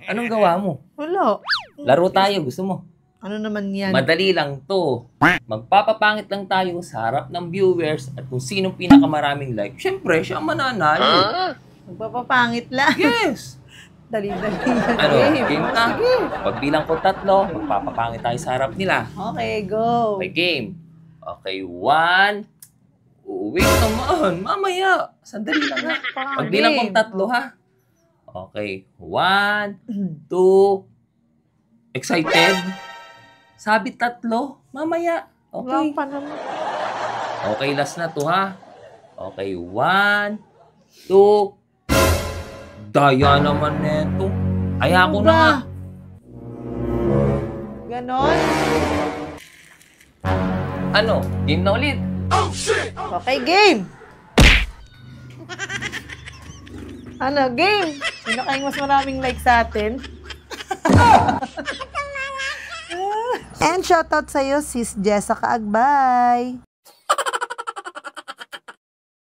Anong gawa mo? Wala. Laro tayo, gusto mo? Ano naman yan? Madali lang to. Magpapapangit lang tayo sa harap ng viewers at kung sinong pinakamaraming like, syempre, siya ang mananalo. Magpapapangit lang. Yes! Dali-dali. Ano, game ka? Pagbilang ko 3, magpapapangit tayo sa harap nila. Okay, go. Okay, game. Okay, 1. Wait naman, mamaya. Sandali lang ha. Pagbilang ko 3 ha. Okay, 1, 2. Excited? Sabi 3, mamaya. Okay. Wala pa naman. Okay, last na to ha. Okay, 1, 2. Daya naman neto. Aya ko na nga. Ganon? Ano? Game na ulit. Okay, game. Ano, game? Sino kayong mas maraming like sa atin? And shoutout sa'yo, sis Jessica Agbay.